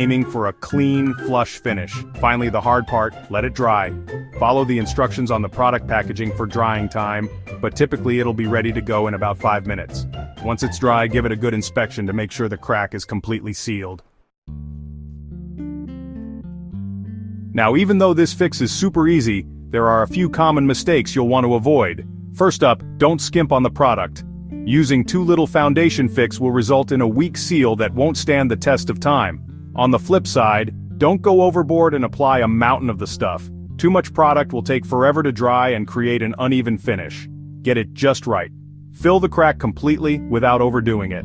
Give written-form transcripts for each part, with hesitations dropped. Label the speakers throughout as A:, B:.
A: aiming for a clean, flush finish. Finally, the hard part, let it dry. Follow the instructions on the product packaging for drying time, but typically it'll be ready to go in about 5 minutes. Once it's dry, give it a good inspection to make sure the crack is completely sealed. Now, even though this fix is super easy, there are a few common mistakes you'll want to avoid. First up, don't skimp on the product. Using too little foundation fix will result in a weak seal that won't stand the test of time. On the flip side, don't go overboard and apply a mountain of the stuff. Too much product will take forever to dry and create an uneven finish. Get it just right. Fill the crack completely without overdoing it.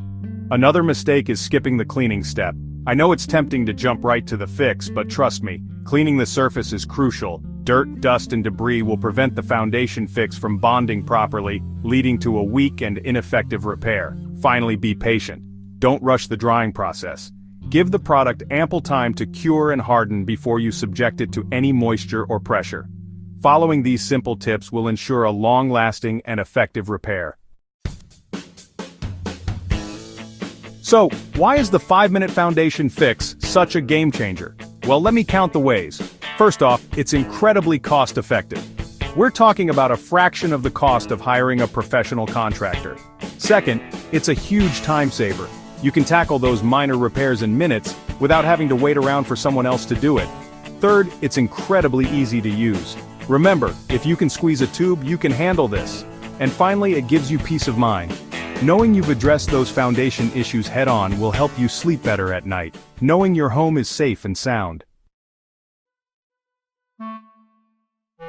A: Another mistake is skipping the cleaning step. I know it's tempting to jump right to the fix, but trust me, cleaning the surface is crucial. Dirt, dust, and debris will prevent the foundation fix from bonding properly, leading to a weak and ineffective repair. Finally, be patient. Don't rush the drying process. Give the product ample time to cure and harden before you subject it to any moisture or pressure. Following these simple tips will ensure a long-lasting and effective repair. So, why is the 5-minute foundation fix such a game changer? Well, let me count the ways. First off, it's incredibly cost-effective. We're talking about a fraction of the cost of hiring a professional contractor. Second, it's a huge time saver. You can tackle those minor repairs in minutes without having to wait around for someone else to do it. Third, it's incredibly easy to use. Remember, if you can squeeze a tube, you can handle this. And finally, it gives you peace of mind. Knowing you've addressed those foundation issues head-on will help you sleep better at night, knowing your home is safe and sound.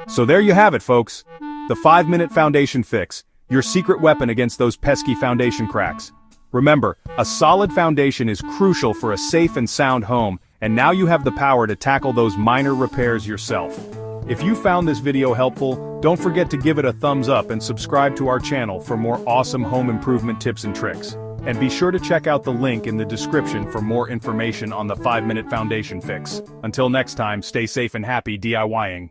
A: So there you have it, folks. The 5-minute foundation fix, your secret weapon against those pesky foundation cracks. Remember, a solid foundation is crucial for a safe and sound home, and now you have the power to tackle those minor repairs yourself. If you found this video helpful, don't forget to give it a thumbs up and subscribe to our channel for more awesome home improvement tips and tricks. And be sure to check out the link in the description for more information on the 5-minute foundation fix. Until next time, stay safe and happy DIYing.